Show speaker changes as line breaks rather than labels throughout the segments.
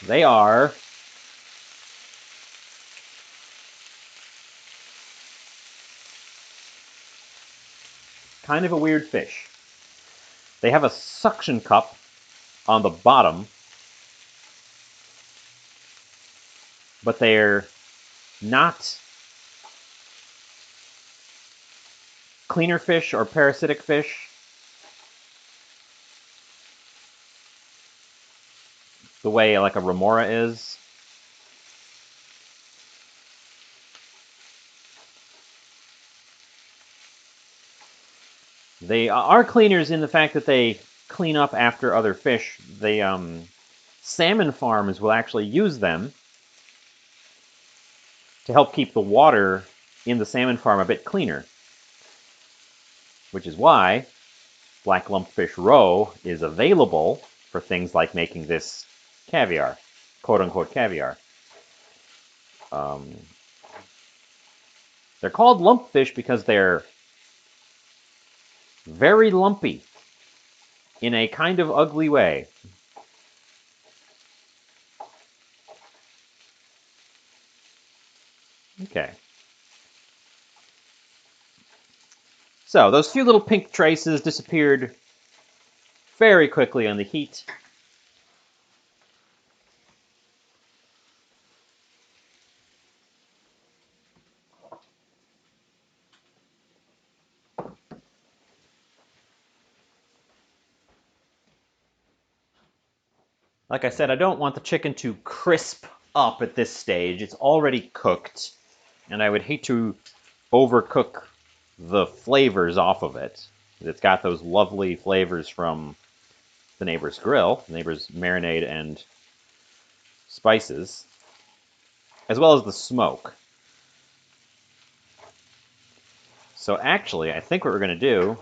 They are kind of a weird fish. They have a suction cup on the bottom, but they're not cleaner fish or parasitic fish. The way like a remora is. They are cleaners in the fact that they clean up after other fish. They salmon farms will actually use them to help keep the water in the salmon farm a bit cleaner, which is why black lumpfish roe is available for things like making this caviar, quote-unquote caviar. They're called lumpfish because they're very lumpy in a kind of ugly way. Okay. So those few little pink traces disappeared very quickly on the heat. Like I said, I don't want the chicken to crisp up at this stage. It's already cooked, and I would hate to overcook the flavors off of it. It's got those lovely flavors from the neighbor's grill, the neighbor's marinade and spices, as well as the smoke. So actually, I think what we're going to do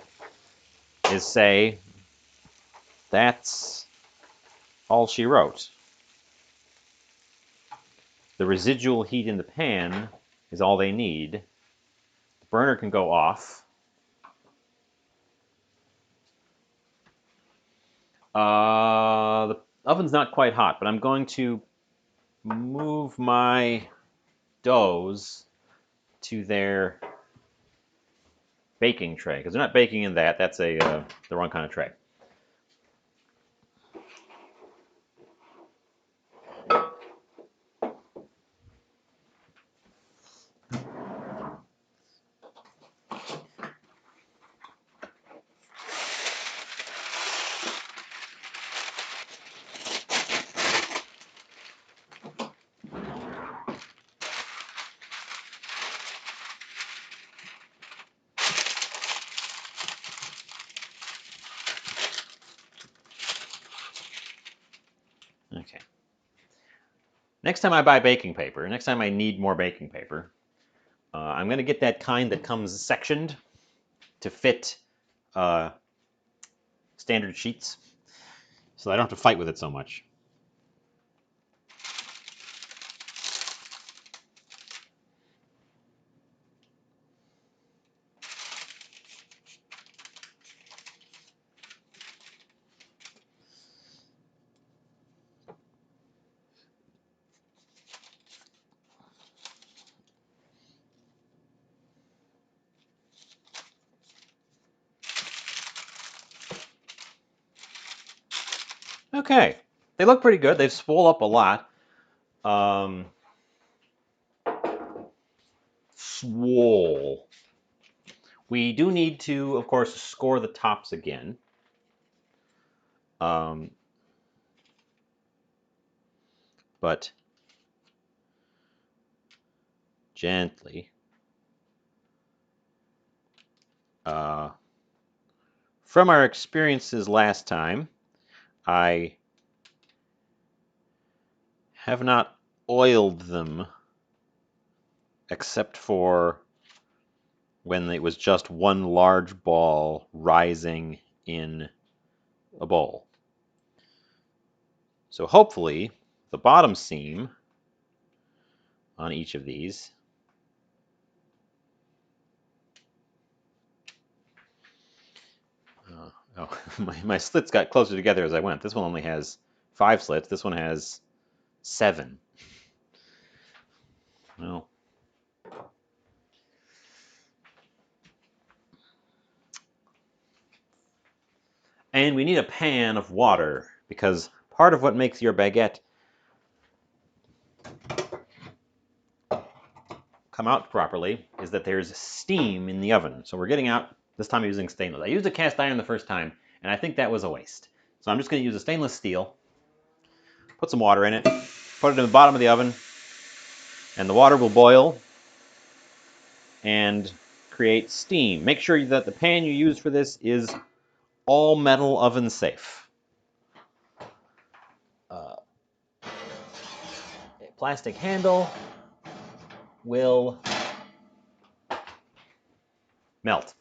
is say that's all she wrote. The residual heat in the pan is all they need. The burner can go off. The oven's not quite hot, but I'm going to move my doughs to their baking tray, because they're not baking in that. That's the wrong kind of tray. Okay. Next time I buy baking paper, next time I need more baking paper, I'm going to get that kind that comes sectioned to fit standard sheets, so I don't have to fight with it so much. Okay, they look pretty good. They've swole up a lot. Swole. We do need to, of course, score the tops again. But gently. From our experiences last time, I have not oiled them except for when it was just one large ball rising in a bowl. So hopefully the bottom seam on each of these my slits got closer together as I went. This one only has 5 slits. This one has 7. Well, and we need a pan of water because part of what makes your baguette come out properly is that there's steam in the oven. So we're getting out, this time using stainless. I used a cast iron the first time, and I think that was a waste. So I'm just going to use a stainless steel, put some water in it, put it in the bottom of the oven, and the water will boil and create steam. Make sure that the pan you use for this is all metal oven safe. A plastic handle will melt,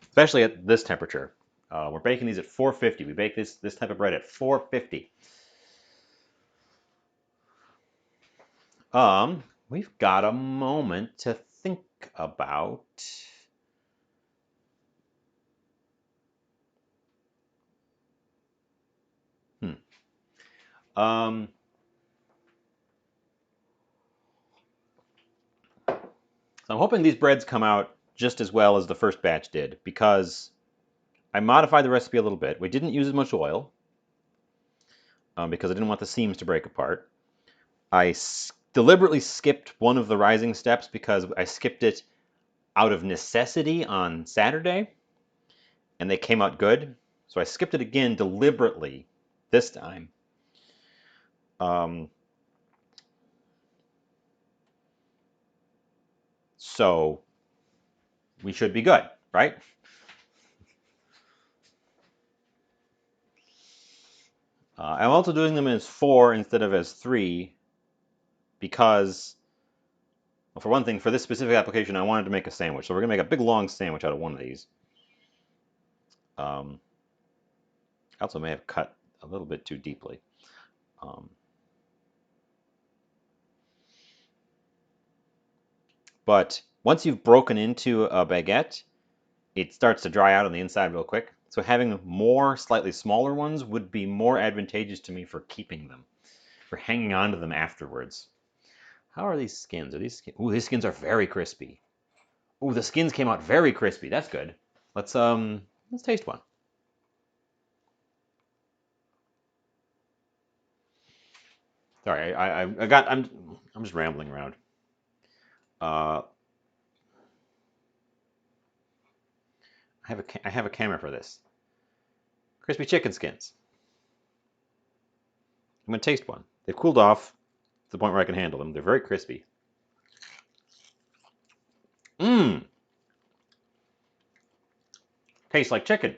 especially at this temperature. We're baking these at 450. We bake this type of bread at 450. We've got a moment to think about. So I'm hoping these breads come out just as well as the first batch did because I modified the recipe a little bit. We didn't use as much oil because I didn't want the seams to break apart. I deliberately skipped one of the rising steps because I skipped it out of necessity on Saturday, and they came out good. So I skipped it again deliberately this time. So we should be good, right? I'm also doing them as 4 instead of as 3 because, well, for one thing, for this specific application, I wanted to make a sandwich. So we're going to make a big, long sandwich out of one of these. I also may have cut a little bit too deeply. But once you've broken into a baguette, it starts to dry out on the inside real quick. So having more slightly smaller ones would be more advantageous to me for keeping them, for hanging on to them afterwards. How are these skins? Are these skins? Ooh, these skins are very crispy. Ooh, the skins came out very crispy. That's good. Let's taste one. Sorry, I'm just rambling around. I have a camera for this. Crispy chicken skins. I'm gonna taste one. They've cooled off to the point where I can handle them. They're very crispy. Mmm. Tastes like chicken.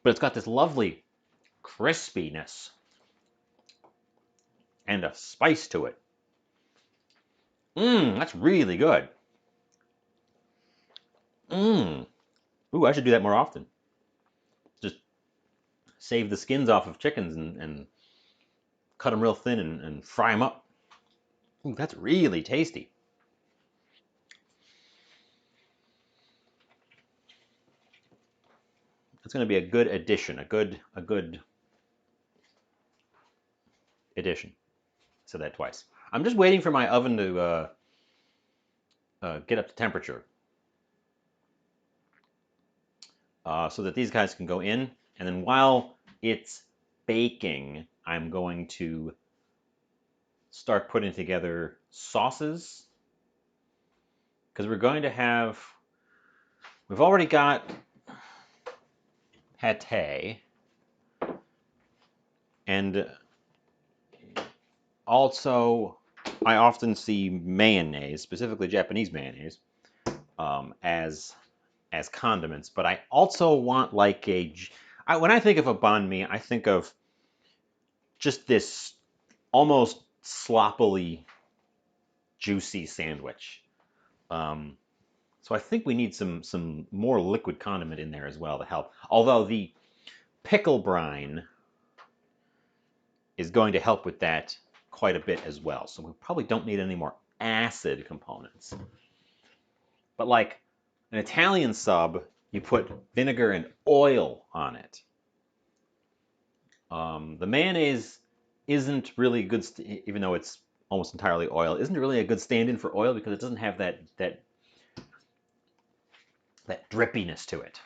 But it's got this lovely crispiness and a spice to it. Mmm, that's really good. Mmm. Ooh, I should do that more often. Just save the skins off of chickens and cut them real thin and fry them up. Ooh, that's really tasty. It's going to be a good addition, a good addition. I said that twice. I'm just waiting for my oven to get up to temperature so that these guys can go in. And then while it's baking, I'm going to start putting together sauces because we're going to have, we've already got pate and also I often see mayonnaise, specifically Japanese mayonnaise, as condiments, but I also want like when I think of a banh mi, I think of just this almost sloppily juicy sandwich. So I think we need some more liquid condiment in there as well to help. Although the pickle brine is going to help with that quite a bit as well. So we probably don't need any more acid components. But like an Italian sub, you put vinegar and oil on it. The mayonnaise isn't really good, even though it's almost entirely oil, isn't really a good stand-in for oil because it doesn't have that drippiness to it.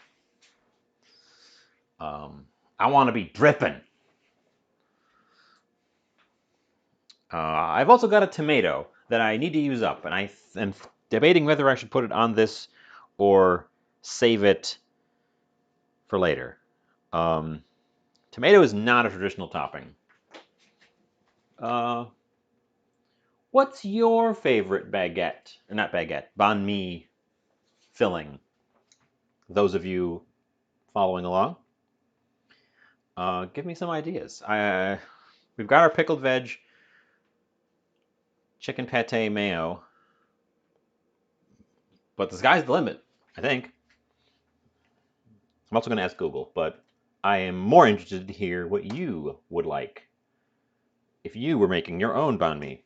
I want to be dripping. I've also got a tomato that I need to use up, and I am debating whether I should put it on this or save it for later. Tomato is not a traditional topping. What's your favorite baguette, or not baguette, banh mi filling? Those of you following along, give me some ideas. We've got our pickled veg, chicken pate mayo, but the sky's the limit, I think. I'm also going to ask Google, but I am more interested to hear what you would like if you were making your own banh mi.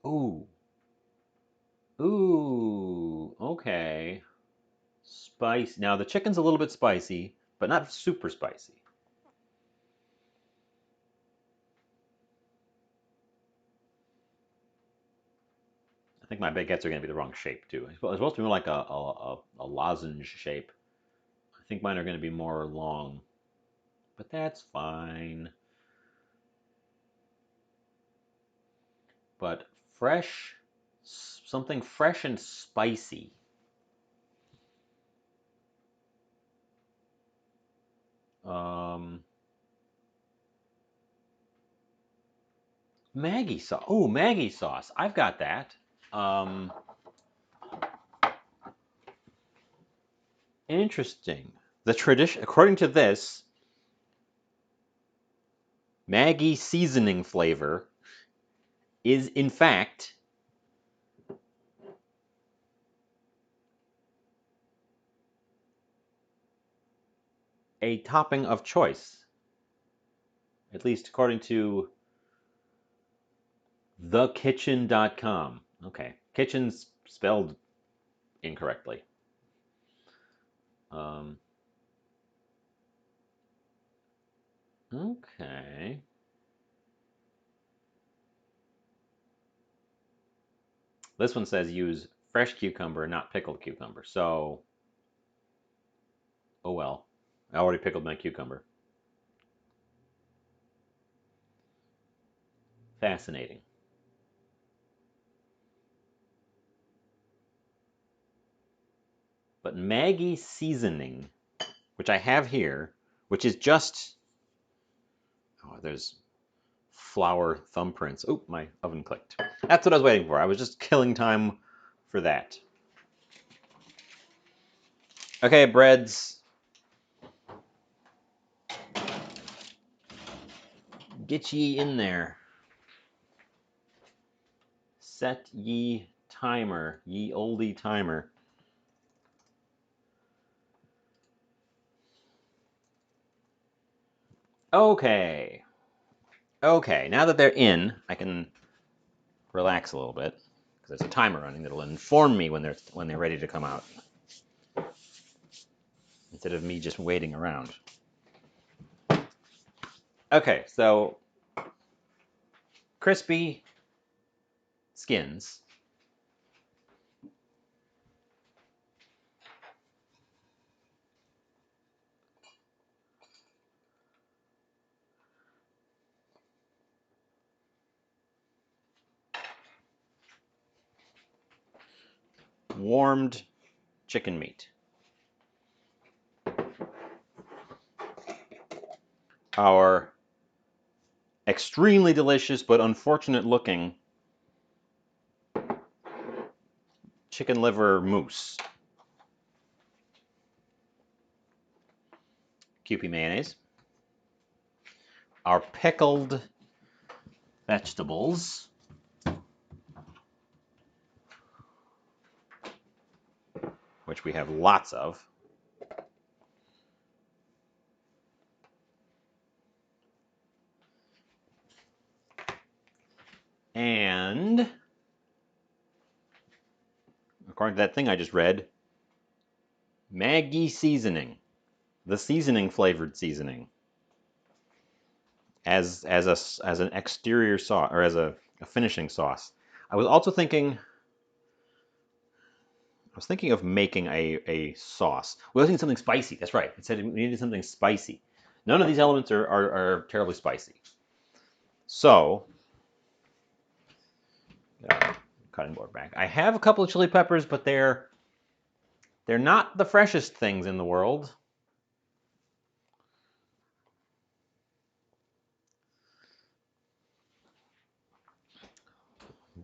Ooh. Ooh, okay. Spice. Now the chicken's a little bit spicy, but not super spicy. I think my baguettes are going to be the wrong shape too. It's supposed to be more like a lozenge shape. I think mine are going to be more long, but that's fine. But fresh, something fresh and spicy. Um, Maggie sauce. Oh, Maggie sauce. I've got that. Um, Interesting. The tradition, according to this, Maggie seasoning flavor is in fact a topping of choice, at least according to thekitchen.com. Okay, kitchen's spelled incorrectly. Um, okay. This one says use fresh cucumber, not pickled cucumber. So, oh well. I already pickled my cucumber. Fascinating. But Maggie seasoning, which I have here, which is just, oh, there's flour thumbprints. Oh, my oven clicked. That's what I was waiting for. I was just killing time for that. Okay, breads. Get ye in there. Set ye timer, ye oldie timer. Okay. Okay, now that they're in, I can relax a little bit because there's a timer running that'll inform me when they're ready to come out instead of me just waiting around. Okay, so crispy skins. Warmed chicken meat. Our extremely delicious but unfortunate looking chicken liver mousse. Kewpie mayonnaise. Our pickled vegetables. Which we have lots of. And according to that thing I just read, Maggi seasoning, the seasoning flavored seasoning, as an exterior sauce or as a finishing sauce. I was also thinking of making a sauce. We were thinking something spicy. That's right. It said we needed something spicy. None of these elements are terribly spicy. So, cutting board back. I have a couple of chili peppers, but they're not the freshest things in the world.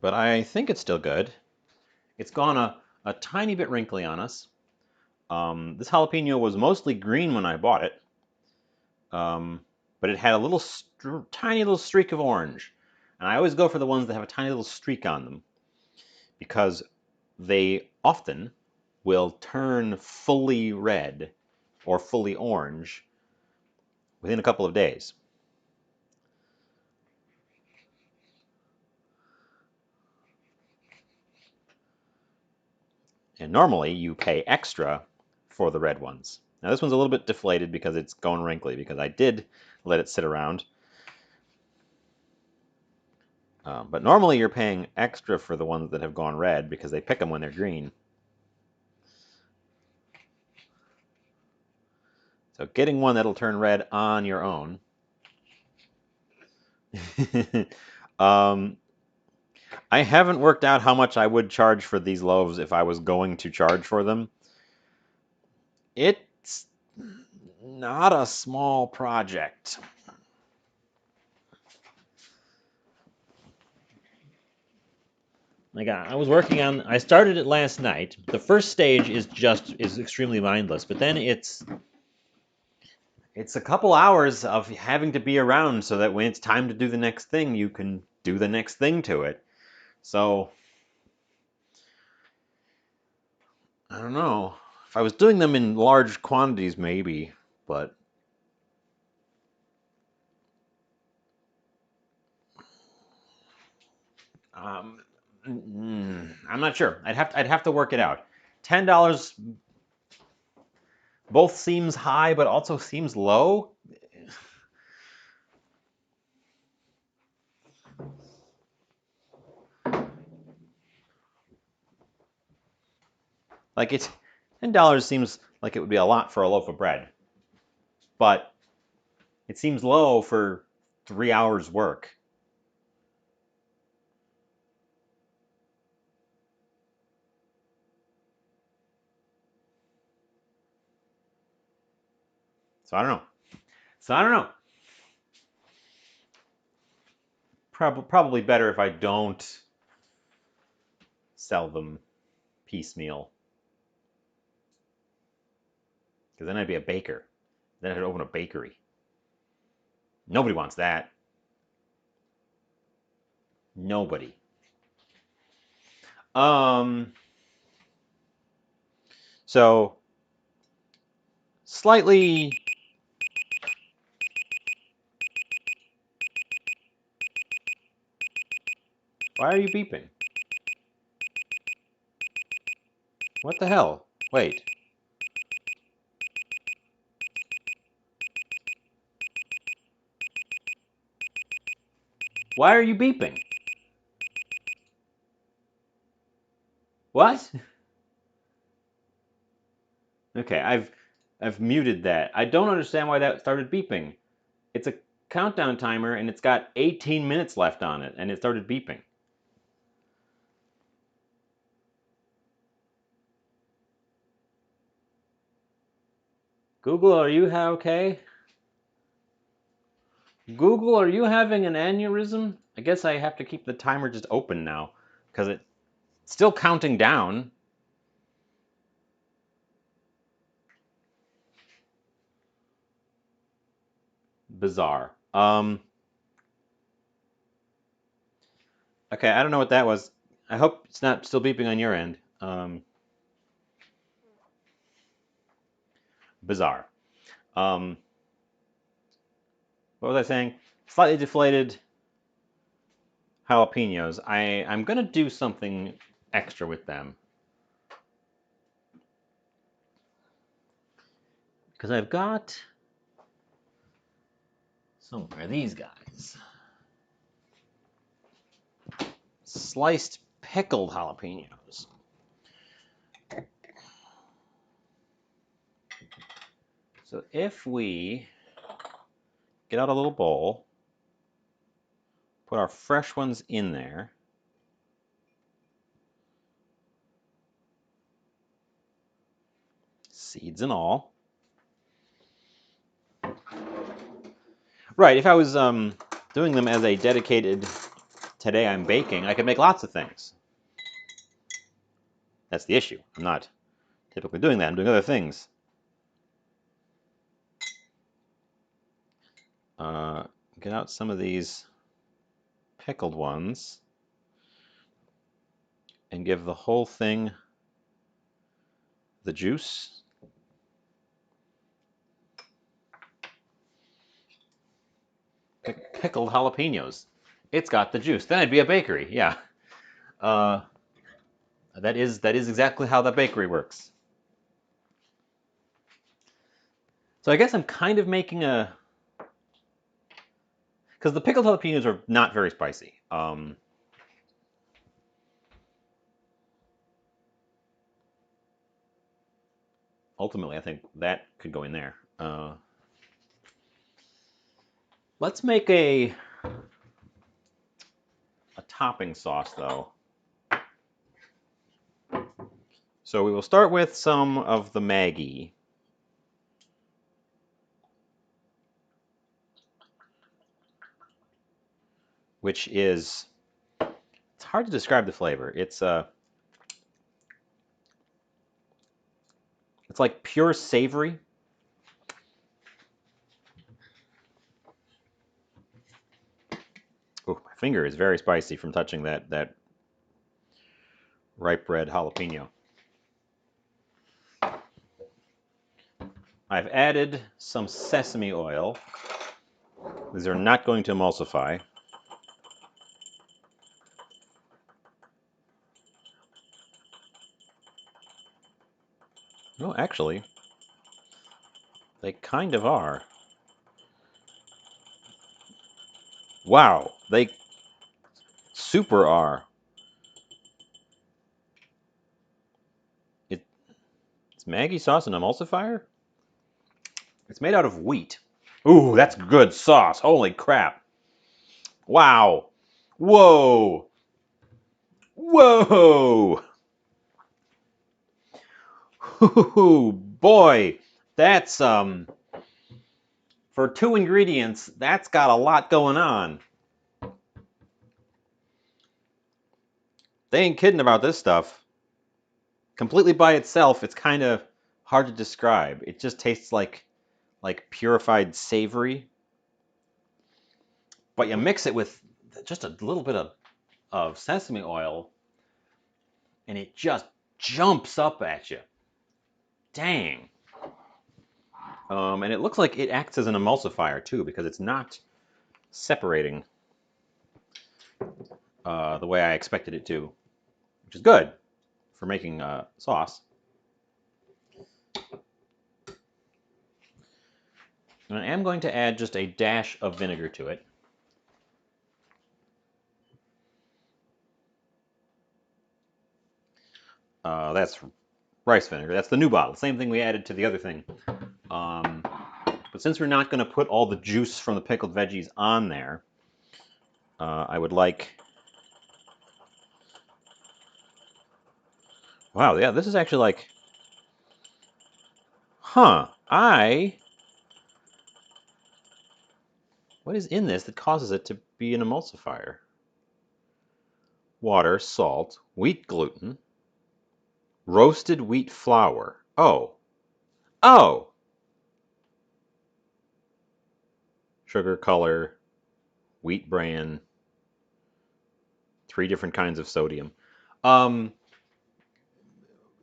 But I think it's still good. It's gone a tiny bit wrinkly on us. This jalapeno was mostly green when I bought it, but it had a little tiny little streak of orange. And I always go for the ones that have a tiny little streak on them because they often will turn fully red or fully orange within a couple of days. And normally you pay extra for the red ones. Now this one's a little bit deflated because it's going wrinkly because I did let it sit around. But normally you're paying extra for the ones that have gone red because they pick them when they're green. So getting one that'll turn red on your own. I haven't worked out how much I would charge for these loaves if I was going to charge for them. It's not a small project. Like I started it last night. The first stage is extremely mindless, but then it's a couple hours of having to be around so that when it's time to do the next thing, you can do the next thing to it. So I don't know. If I was doing them in large quantities, maybe, but I'm not sure. I'd have to work it out. $10 both seems high, but also seems low. Like it's $10 seems like it would be a lot for a loaf of bread, but it seems low for 3 hours work. So I don't know. Probably better if I don't sell them piecemeal, because then I'd be a baker. Then I'd open a bakery. Nobody wants that. Nobody. So slightly. Why are you beeping? What the hell? Wait. Why are you beeping? What? Okay, I've muted that. I don't understand why that started beeping. It's a countdown timer and it's got 18 minutes left on it and it started beeping. Google, are you okay? Google, are you having an aneurysm? I guess I have to keep the timer just open now because it's still counting down. Bizarre. Okay, I don't know what that was. I hope it's not still beeping on your end. Bizarre. What was I saying? Slightly deflated. jalapenos, I'm going to do something extra with them. Because I've got somewhere these guys. Sliced pickled jalapenos. So if we get out a little bowl, put our fresh ones in there. Seeds and all. Right, if I was doing them as a dedicated, today I'm baking, I could make lots of things. That's the issue. I'm not typically doing that. I'm doing other things. Get out some of these pickled ones and give the whole thing the juice. Pickled jalapenos. It's got the juice. Then I'd be a bakery. Yeah. That is exactly how the bakery works. So I guess I'm kind of making a, because the pickled jalapenos are not very spicy. Ultimately, I think that could go in there. Let's make a topping sauce, though. So we will start with some of the Maggi. Which is, it's hard to describe the flavor. It's like pure savory. Oh, my finger is very spicy from touching that ripe red jalapeno. I've added some sesame oil. These are not going to emulsify. No, actually, they kind of are. Wow, they super are. It's Maggi sauce and emulsifier? It's made out of wheat. Ooh, that's good sauce. Holy crap. Wow. Whoa. Whoa. Ooh, boy. That's for 2 ingredients, that's got a lot going on. They ain't kidding about this stuff. Completely by itself, it's kind of hard to describe. It just tastes like purified savory. But you mix it with just a little bit of sesame oil, and it just jumps up at you. Dang. And it looks like it acts as an emulsifier too, because it's not separating the way I expected it to, which is good for making sauce. And I am going to add just a dash of vinegar to it. That's rice vinegar. That's the new bottle. Same thing we added to the other thing. But since we're not going to put all the juice from the pickled veggies on there, I would like... Wow, yeah, this is actually like... Huh, what is in this that causes it to be an emulsifier? Water, salt, wheat gluten, roasted wheat flour. Oh. Oh! Sugar, color, wheat bran, 3 different kinds of sodium.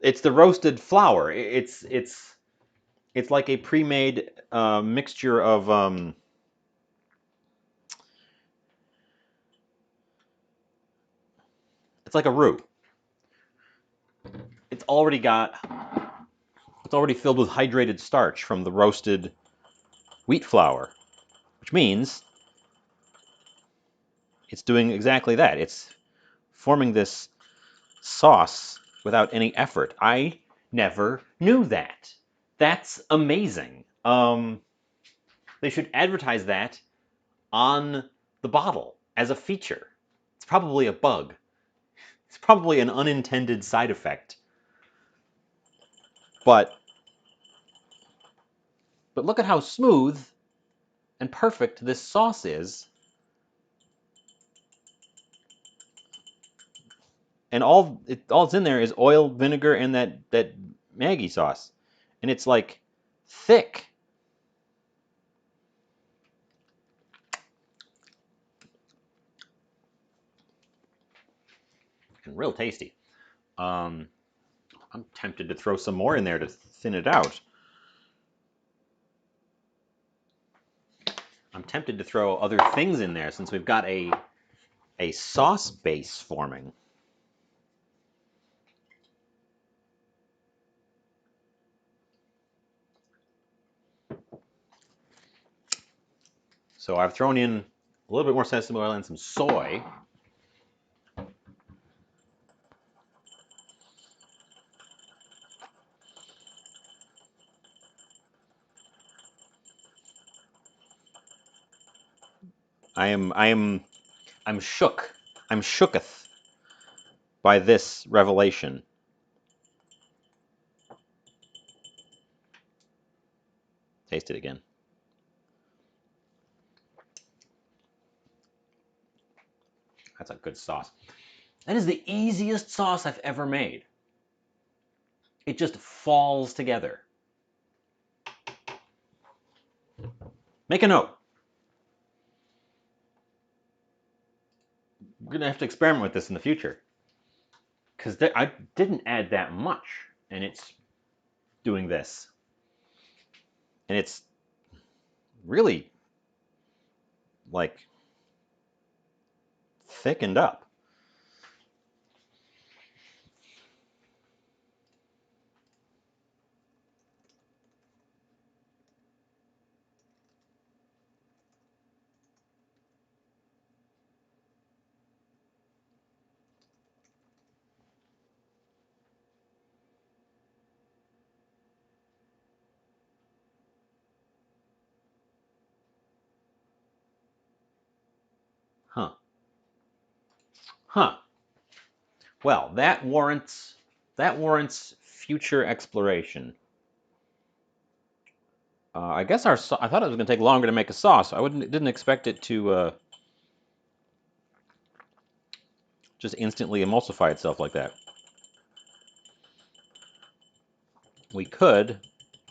It's the roasted flour. It's like a pre-made mixture of It's like a roux. It's already filled with hydrated starch from the roasted wheat flour, which means it's doing exactly that. It's forming this sauce without any effort. I never knew that. That's amazing. They should advertise that on the bottle as a feature. It's probably a bug. It's probably an unintended side effect. But look at how smooth and perfect this sauce is. And all it's in there is oil, vinegar, and that Maggi sauce. And it's like thick. And real tasty. I'm tempted to throw some more in there to thin it out. I'm tempted to throw other things in there since we've got a sauce base forming. So I've thrown in a little bit more sesame oil and some soy. I'm shook. I'm shooketh by this revelation. Taste it again. That's a good sauce. That is the easiest sauce I've ever made. It just falls together. Make a note. We're going to have to experiment with this in the future. Because I didn't add that much, and it's doing this. And it's really, like, thickened up. Huh. Huh. Well, that warrants future exploration. I guess I thought it was going to take longer to make a sauce. I didn't expect it to just instantly emulsify itself like that. We could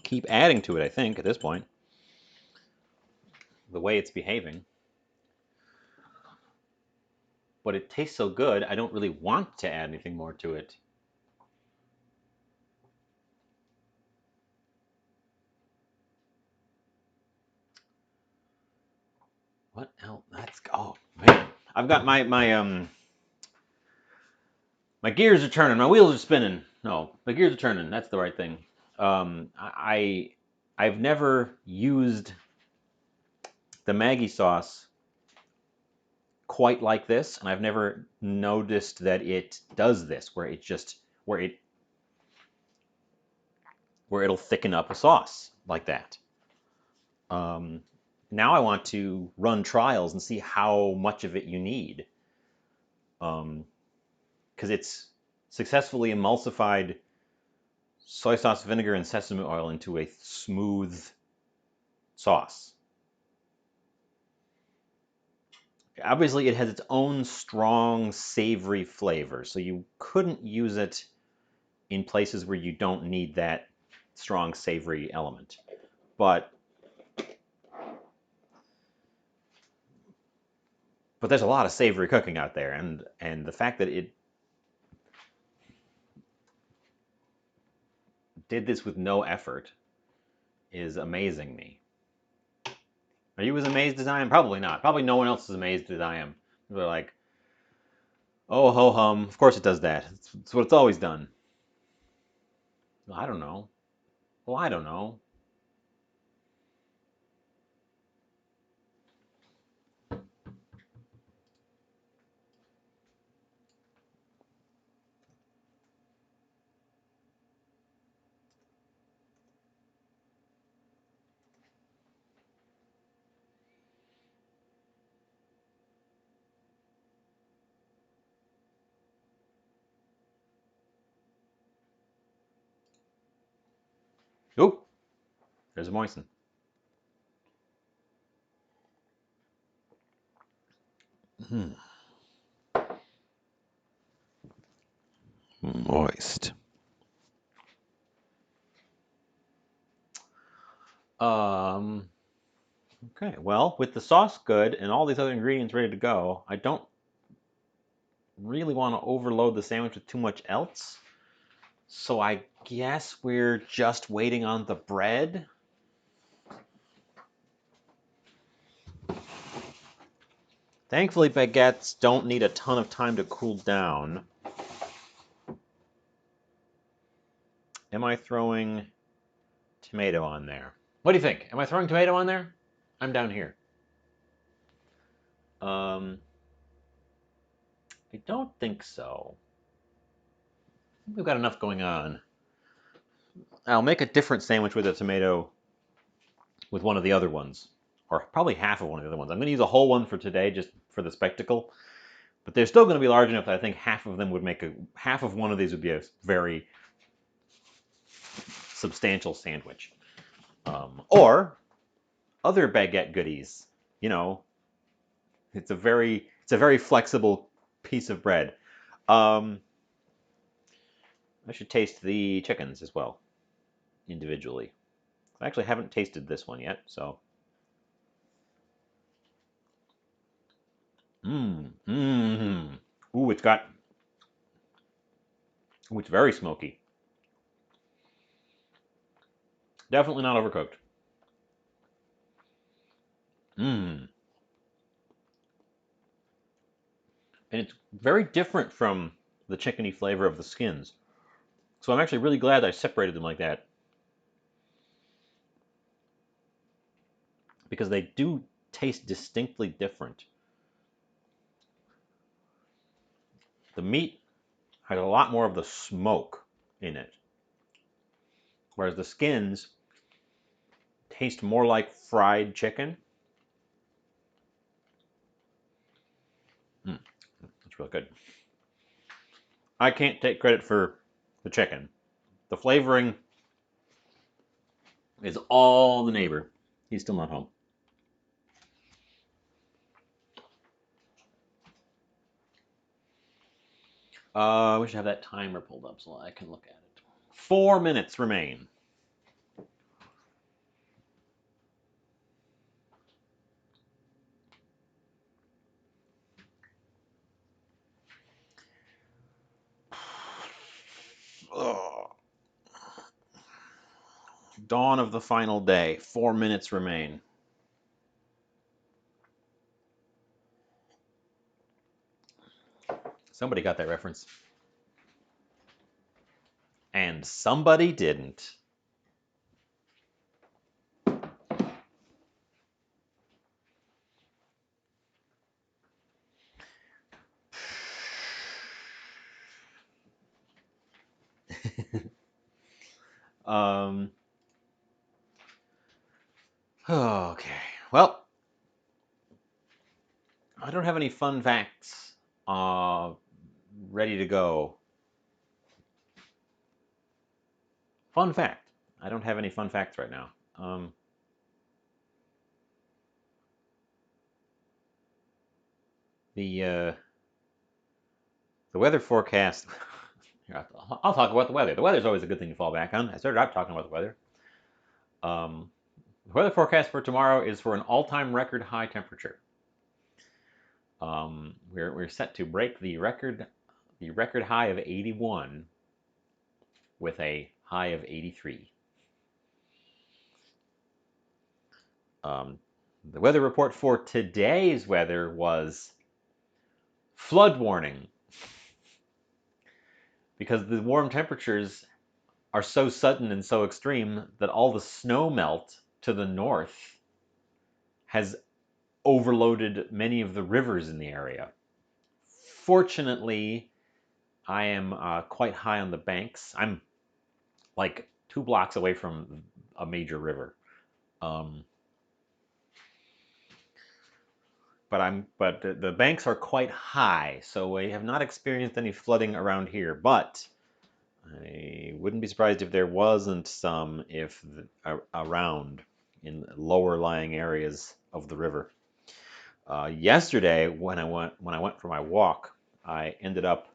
keep adding to it, I think, at this point. The way it's behaving. But it tastes so good, I don't really want to add anything more to it. What else? Oh man, I've got my gears are turning, my wheels are spinning. No, my gears are turning. That's the right thing. I've never used the Maggi sauce quite like this, and I've never noticed that it does this, where it'll thicken up a sauce like that. Now I want to run trials and see how much of it you need, because it's successfully emulsified soy sauce, vinegar, and sesame oil into a smooth sauce. Obviously, it has its own strong, savory flavor, so you couldn't use it in places where you don't need that strong, savory element. But there's a lot of savory cooking out there, and the fact that it did this with no effort is amazing me. Are you as amazed as I am? Probably not. Probably no one else is amazed as I am. They're like, Oh, ho hum. Of course it does that. It's what it's always done. Well, I don't know. Well, I don't know. Oh, there's a moisten. Hmm. Moist. Um, okay, well, with the sauce good and all these other ingredients ready to go, I don't really want to overload the sandwich with too much else. So I guess we're just waiting on the bread. Thankfully, baguettes don't need a ton of time to cool down. Am I throwing tomato on there? What do you think? Am I throwing tomato on there? I'm down here. I don't think so. We've got enough going on. I'll make a different sandwich with a tomato with one of the other ones, or probably half of one of the other ones. I'm going to use a whole one for today just for the spectacle, but they're still going to be large enough that I think half of them would make half of one of these would be a very substantial sandwich. Or other baguette goodies. You know, it's a very flexible piece of bread. Um, I should taste the chickens as well individually. I actually haven't tasted this one yet, so. Mmm. Ooh, it's got. Ooh, it's very smoky. Definitely not overcooked. Mmm. And it's very different from the chickeny flavor of the skins. So I'm actually really glad I separated them like that. Because they do taste distinctly different. The meat has a lot more of the smoke in it. Whereas the skins taste more like fried chicken. That's really good. I can't take credit for the chicken. The flavoring is all the neighbor. He's still not home. We should have that timer pulled up so I can look at it. 4 minutes remain. Ugh. Dawn of the final day. 4 minutes remain. Somebody got that reference. And somebody didn't. um, okay. Well, I don't have any fun facts ready to go. Fun fact. I don't have any fun facts right now. The weather forecast. I'll talk about the weather. The weather's always a good thing to fall back on. I started out talking about the weather. Um, the weather forecast for tomorrow is for an all-time record high temperature. We're set to break the record high of 81 with a high of 83. The weather report for today's weather was flood warning. because the warm temperatures are so sudden and so extreme that all the snow melt to the north has overloaded many of the rivers in the area. Fortunately, I am quite high on the banks. I'm like 2 blocks away from a major river. Um, but the banks are quite high, so we have not experienced any flooding around here. But I wouldn't be surprised if there wasn't some around in lower lying areas of the river. Yesterday, when I went for my walk, I ended up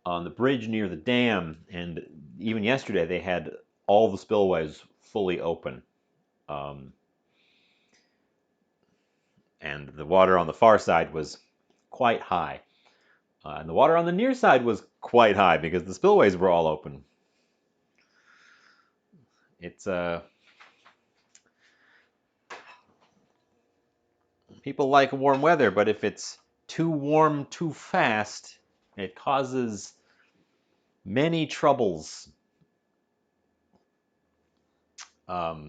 on the bridge near the dam, and even yesterday they had all the spillways fully open. Um, and the water on the far side was quite high. And the water on the near side was quite high because the spillways were all open. It's people like warm weather, but if it's too warm too fast, it causes many troubles.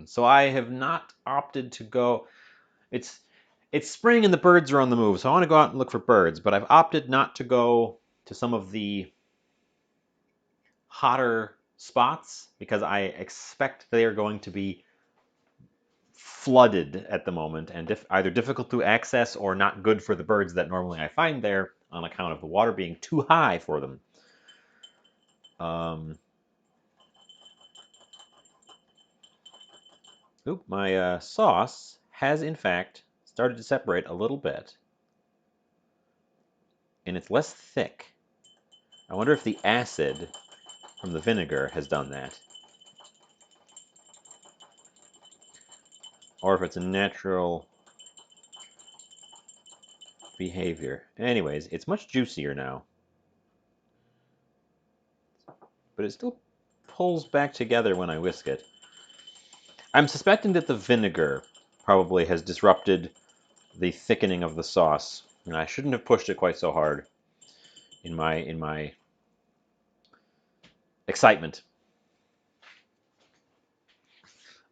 So I have not opted to go. It's spring and the birds are on the move, so I want to go out and look for birds, but I've opted not to go to some of the hotter spots because I expect they are going to be flooded at the moment and either difficult to access or not good for the birds that normally I find there on account of the water being too high for them. My sauce has in fact started to separate a little bit, and it's less thick. I wonder if the acid from the vinegar has done that, or if it's a natural behavior. Anyways, it's much juicier now, but it still pulls back together when I whisk it. I'm suspecting that the vinegar probably has disrupted the thickening of the sauce, and I shouldn't have pushed it quite so hard in my excitement.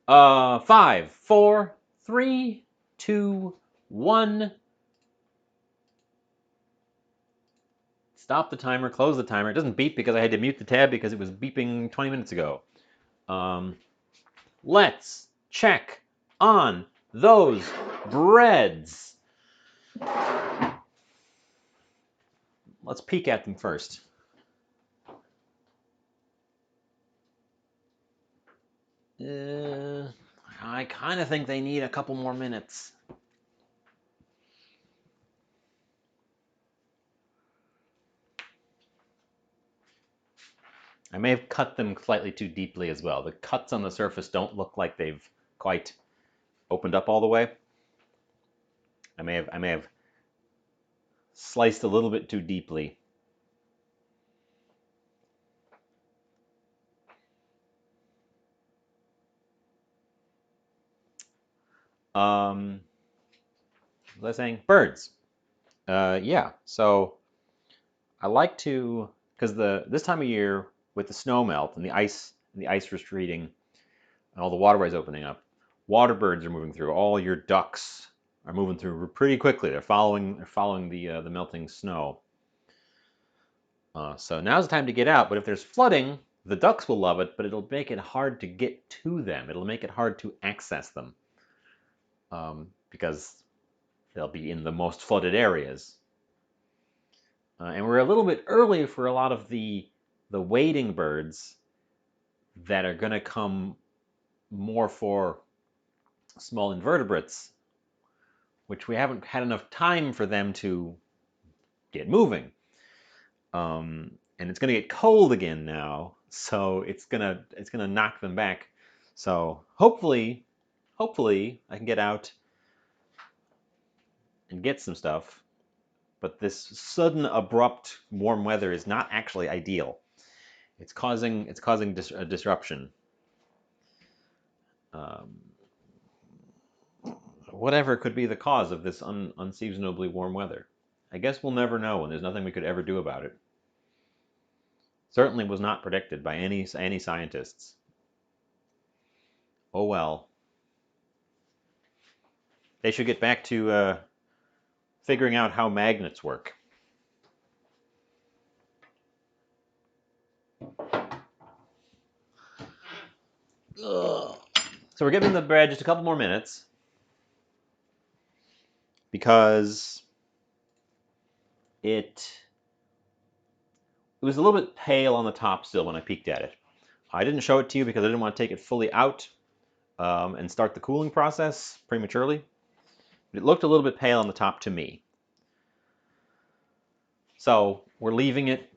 5, 4, 3, 2, 1. Stop the timer, close the timer. It doesn't beep because I had to mute the tab because it was beeping 20 minutes ago. Let's check on those breads. Let's peek at them first. I kind of think they need a couple more minutes. I may have cut them slightly too deeply as well. The cuts on the surface don't look like they've quite opened up all the way. I may have sliced a little bit too deeply. What was I saying? Birds. Yeah. So I like to, because this time of year with the snow melt and the ice retreating and all the waterways opening up, water birds are moving through. All your ducks are moving through pretty quickly. They're following the melting snow. So now's the time to get out. But if there's flooding, the ducks will love it, but it'll make it hard to get to them. It'll make it hard to access them because they'll be in the most flooded areas. And we're a little bit early for a lot of the wading birds that are going to come more for small invertebrates, which we haven't had enough time for them to get moving. And it's going to get cold again now, so it's gonna knock them back. So hopefully I can get out and get some stuff. But this sudden, abrupt, warm weather is not actually ideal. It's causing a disruption. Whatever could be the cause of this unseasonably warm weather. I guess we'll never know, and there's nothing we could ever do about it. Certainly was not predicted by any scientists. Oh well. They should get back to figuring out how magnets work. Ugh. So we're giving the bread just a couple more minutes because it was a little bit pale on the top still when I peeked at it. I didn't show it to you because I didn't want to take it fully out and start the cooling process prematurely. It looked a little bit pale on the top to me. So we're leaving it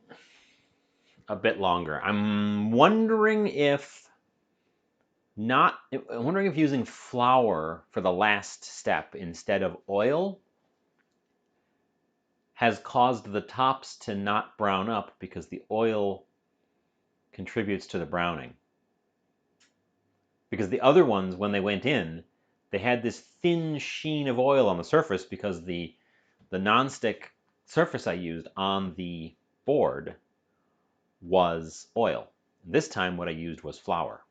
a bit longer. I'm wondering if using flour for the last step instead of oil has caused the tops to not brown up because the oil contributes to the browning. Because the other ones, when they went in, they had this thin sheen of oil on the surface because the nonstick surface I used on the board was oil. This time what I used was flour.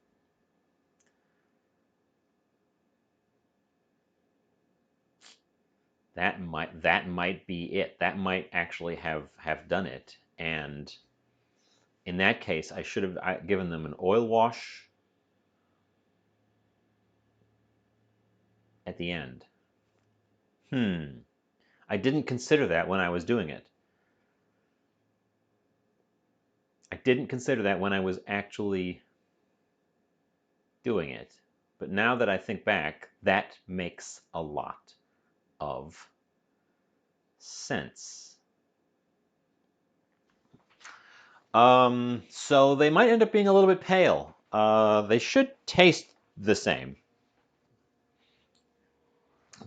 That might be it. That might actually have done it. And in that case, I should have given them an oil wash at the end. I didn't consider that when I was doing it. I didn't consider that when I was actually doing it. But now that I think back, that makes a lot of sense. So they might end up being a little bit pale. They should taste the same.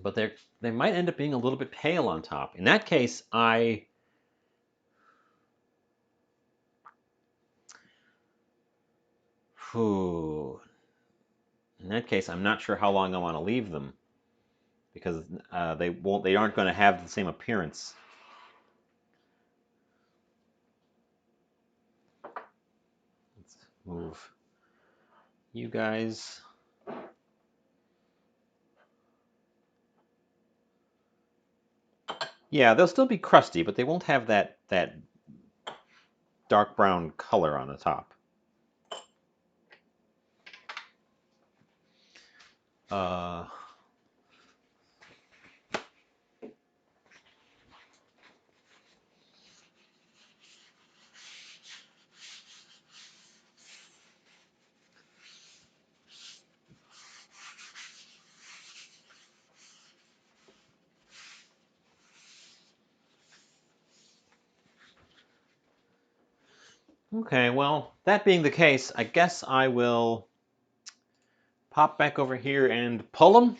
But they might end up being a little bit pale on top. In that case, in that case, I'm not sure how long I want to leave them because they aren't going to have the same appearance. Let's move you guys. Yeah, they'll still be crusty, but they won't have that dark brown color on the top. Okay, well, that being the case, I guess I will pop back over here and pull them,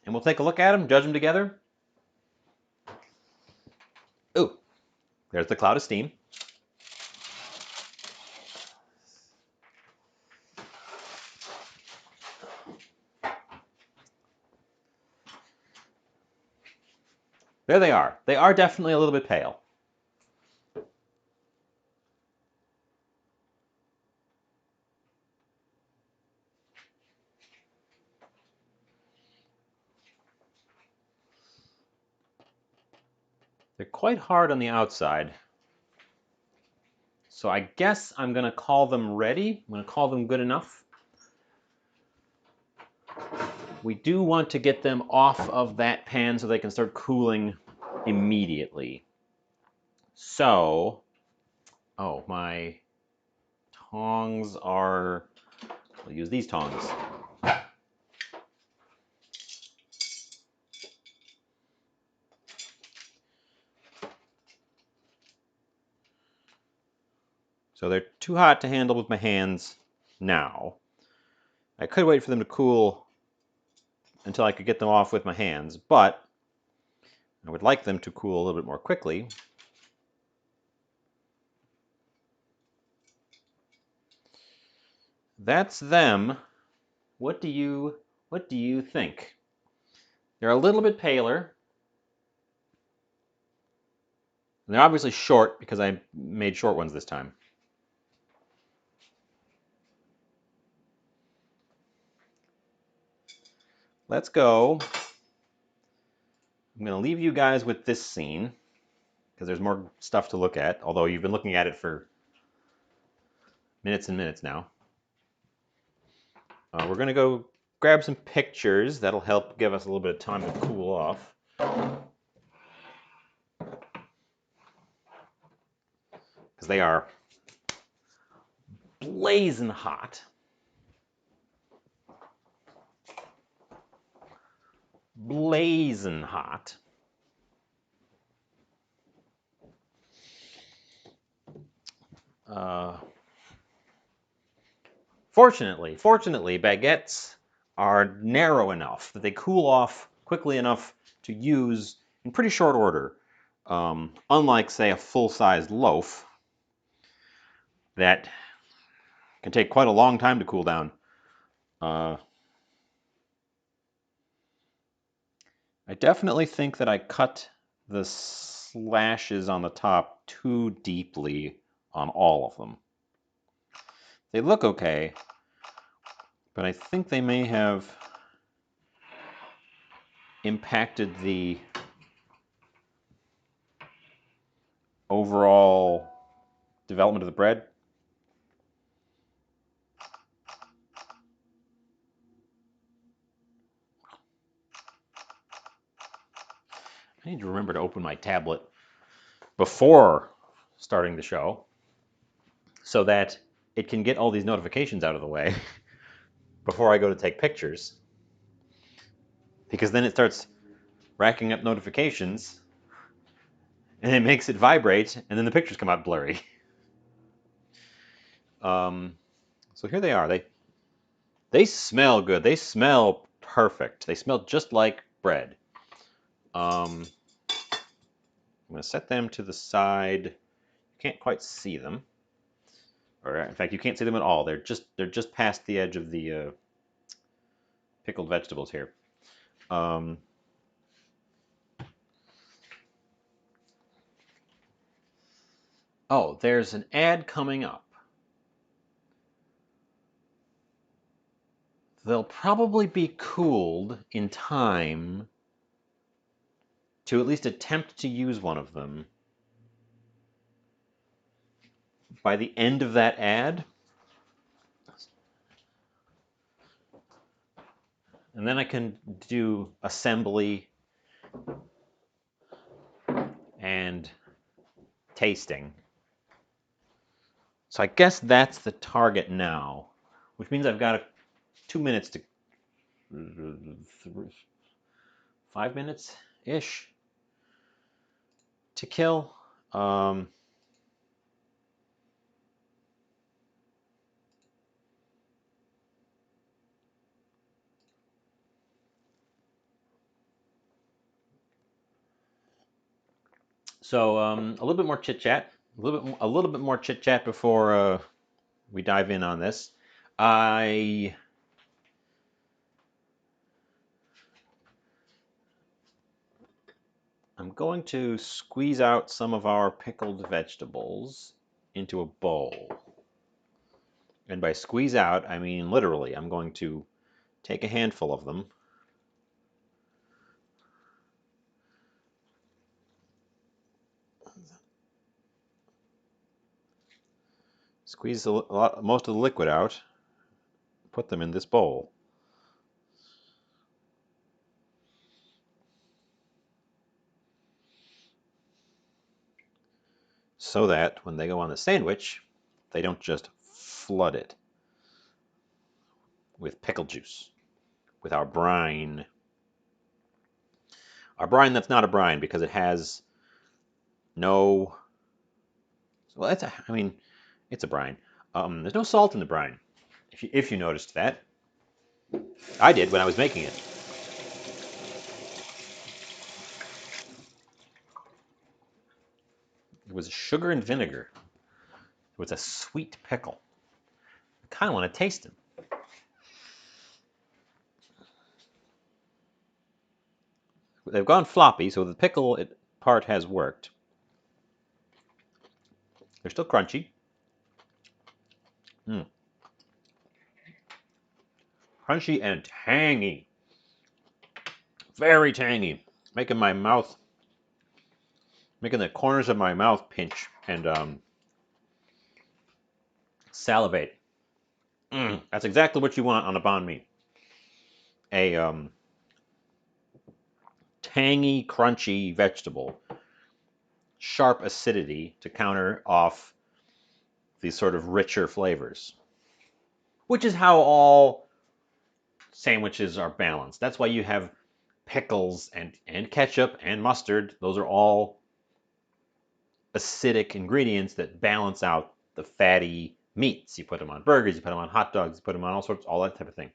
and we'll take a look at them, judge them together. Ooh, there's the cloud of steam. There they are. They are definitely a little bit pale. They're quite hard on the outside. So I guess I'm going to call them ready. I'm going to call them good enough. We do want to get them off of that pan so they can start cooling immediately. So, oh, my tongs are, I'll use these tongs. So they're too hot to handle with my hands now. I could wait for them to cool until I could get them off with my hands, but I would like them to cool a little bit more quickly. That's them. What do you think? They're a little bit paler. And they're obviously short because I made short ones this time. let's go. I'm going to leave you guys with this scene because there's more stuff to look at, although you've been looking at it for minutes and minutes now. We're going to go grab some pictures. That'll help give us a little bit of time to cool off. Because they are blazing hot. Blazing hot. Fortunately, baguettes are narrow enough that they cool off quickly enough to use in pretty short order. Unlike, say, a full-sized loaf that can take quite a long time to cool down. I definitely think that I cut the slashes on the top too deeply on all of them. They look okay, but I think they may have impacted the overall development of the bread. I need to remember to open my tablet before starting the show so that it can get all these notifications out of the way before I go to take pictures. Because then it starts racking up notifications and it makes it vibrate and then the pictures come out blurry. So here they are. They smell good. They smell perfect. They smell just like bread. I'm going to set them to the side. You can't quite see them. Or in fact, you can't see them at all. They're just past the edge of the pickled vegetables here. Oh, there's an ad coming up. They'll probably be cooled in time to at least attempt to use one of them by the end of that ad. And then I can do assembly and tasting. So I guess that's the target now, which means I've got 2 minutes to 5 minutes-ish to kill. So a little bit more chit chat, a little bit more chit chat before we dive in on this. I'm going to squeeze out some of our pickled vegetables into a bowl. And by squeeze out, I mean literally. I'm going to take a handful of them. Squeeze most of the liquid out. Put them in this bowl. So that when they go on the sandwich, they don't just flood it with pickle juice, with our brine. Our brine that's not a brine because it has no, well, it's a brine. There's no salt in the brine, if you noticed that. I did when I was making it. It was sugar and vinegar. It was a sweet pickle. I kind of want to taste them. They've gone floppy, so the pickle part has worked. They're still crunchy. Crunchy and tangy. Very tangy, making my mouth, making the corners of my mouth pinch and salivate. That's exactly what you want on a banh mi. A tangy, crunchy vegetable, sharp acidity to counter off these sort of richer flavors, which is how all sandwiches are balanced. That's why you have pickles and ketchup and mustard. Those are all acidic ingredients that balance out the fatty meats. You put them on burgers, you put them on hot dogs, you put them on all sorts, all that type of thing.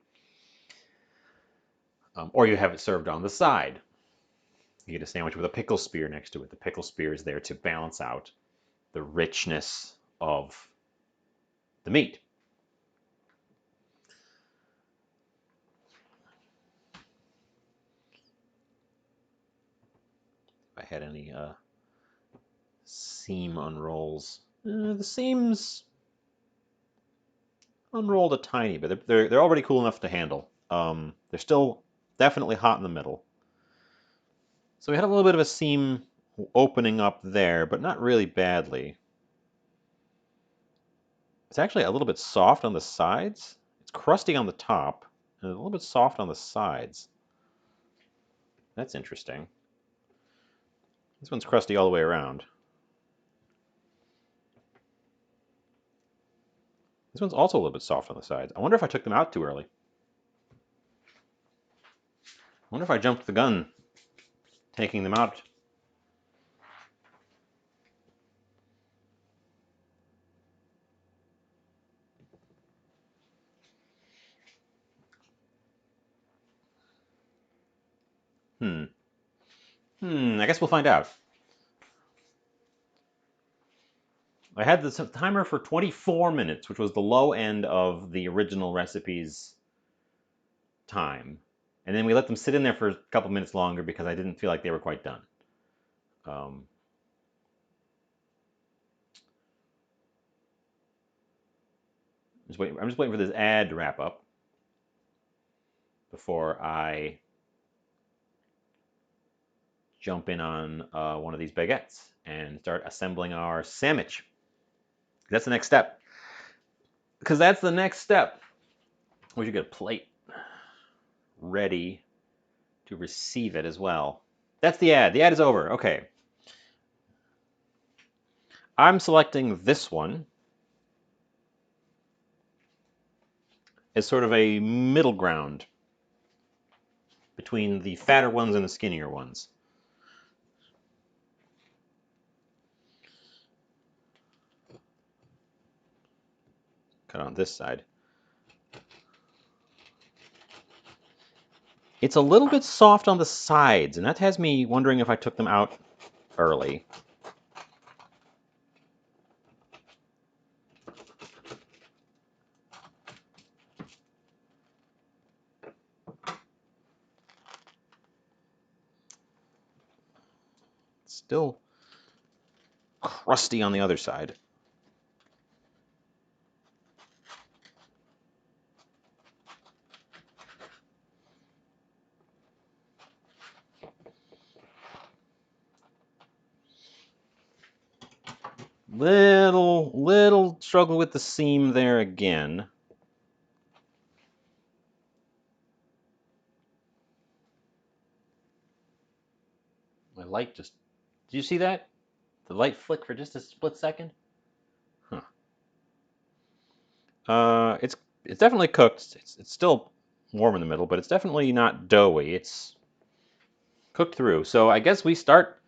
Or you have it served on the side. You get a sandwich with a pickle spear next to it. The pickle spear is there to balance out the richness of the meat. If I had any seam unrolls, the seams unrolled a tiny bit. They're already cool enough to handle. They're still definitely hot in the middle. So we had a little bit of a seam opening up there, but not really badly. It's actually a little bit soft on the sides. It's crusty on the top, and a little bit soft on the sides. That's interesting. This one's crusty all the way around. This one's also a little bit soft on the sides. I wonder if I took them out too early. I wonder if I jumped the gun taking them out. I guess we'll find out. I had this timer for 24 minutes, which was the low end of the original recipe's time. And then we let them sit in there for a couple minutes longer because I didn't feel like they were quite done. I'm just waiting for this ad to wrap up before I jump in on one of these baguettes and start assembling our sandwich. That's the next step. Because that's the next step. We should get a plate ready to receive it as well. That's the ad. The ad is over. Okay. I'm selecting this one as sort of a middle ground between the fatter ones and the skinnier ones. Cut on this side. It's a little bit soft on the sides, and that has me wondering if I took them out early. Still crusty on the other side. Little struggle with the seam there again. My light just... Did you see that? The light flicked for just a split second? Huh. It's definitely cooked. It's still warm in the middle, but it's definitely not doughy. It's cooked through. So I guess we start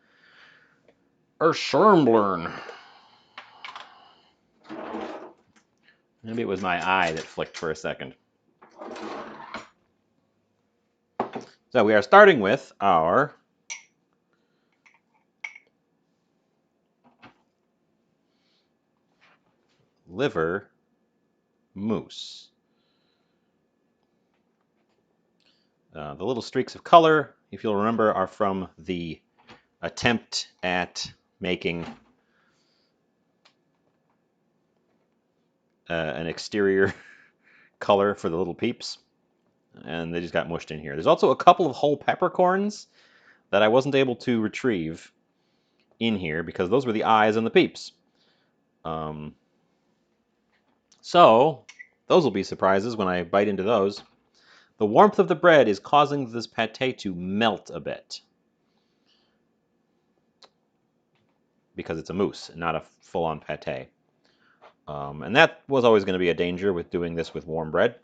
our Schermblern. Maybe it was my eye that flicked for a second. So we are starting with our liver mousse. The little streaks of color, if you'll remember, are from the attempt at making an exterior color for the little peeps. and they just got mushed in here. There's also a couple of whole peppercorns that I wasn't able to retrieve in here because those were the eyes and the peeps. So those will be surprises when I bite into those. The warmth of the bread is causing this pate to melt a bit because it's a mousse, not a full-on pate. And that was always going to be a danger with doing this with warm bread.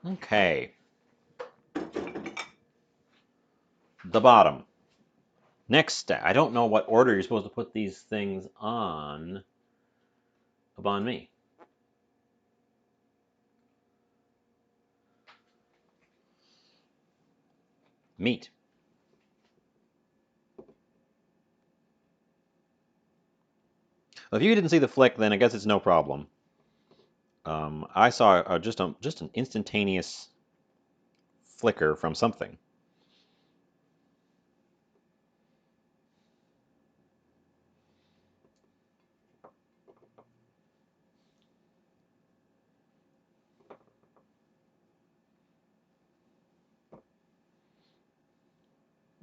Okay. The bottom. Next step. I don't know what order you're supposed to put these things on. Upon me. Meat. Well, if you didn't see the flick, then I guess it's no problem. I saw just an instantaneous flicker from something.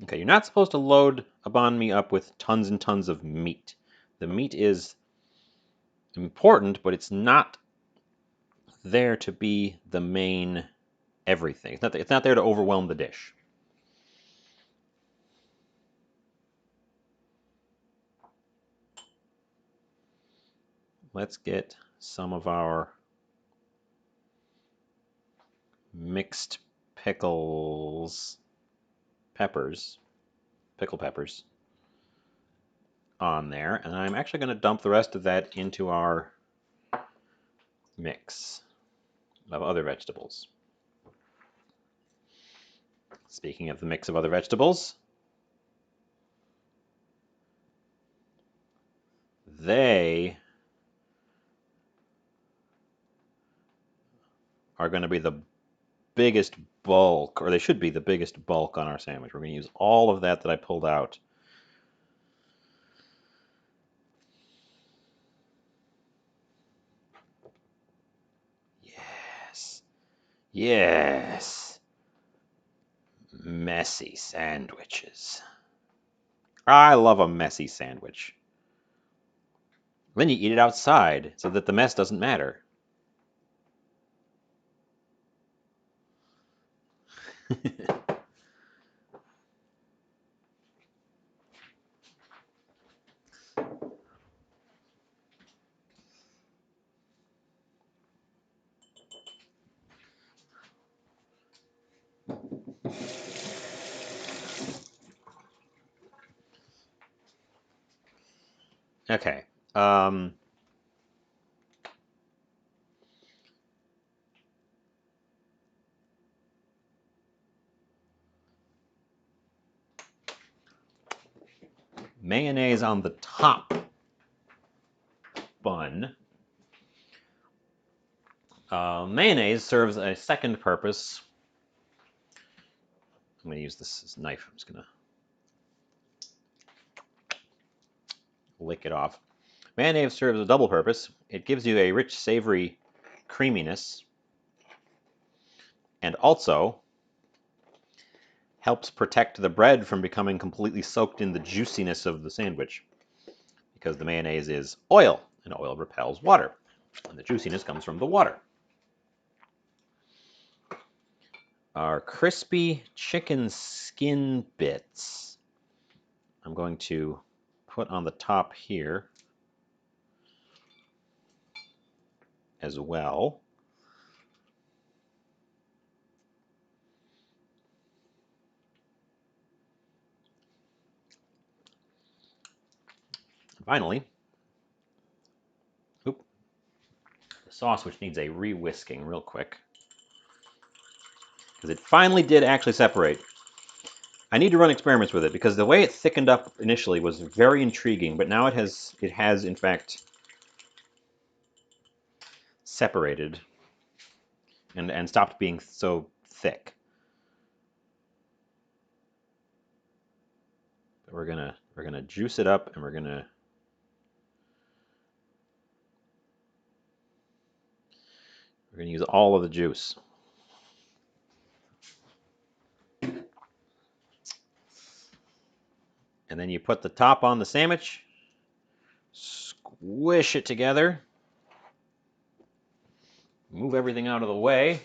Okay, you're not supposed to load a banh mi up with tons and tons of meat. The meat is important, but it's not there to be the main everything. It's not there to overwhelm the dish. Let's get some of our mixed pickle peppers on there, and I'm actually going to dump the rest of that into our mix of other vegetables. Speaking of the mix of other vegetables, they are going to be the biggest bulk, or they should be the biggest bulk on our sandwich. We're going to use all of that I pulled out. Yes. Yes. Messy sandwiches. I love a messy sandwich. Then you eat it outside so that the mess doesn't matter. Okay. Mayonnaise on the top bun. Mayonnaise serves a second purpose. I'm going to use this knife. I'm just going to lick it off. Mayonnaise serves a double purpose. It gives you a rich, savory creaminess, and also helps protect the bread from becoming completely soaked in the juiciness of the sandwich, because the mayonnaise is oil, and oil repels water, and the juiciness comes from the water. Our crispy chicken skin bits, I'm going to put on the top here as well. Finally, the sauce, which needs a re-whisking real quick, because it finally did actually separate. I need to run experiments with it because the way it thickened up initially was very intriguing, but now it has in fact separated and stopped being so thick. But we're gonna juice it up, and we're gonna We're going to use all of the juice. And then you put the top on the sandwich, squish it together, move everything out of the way.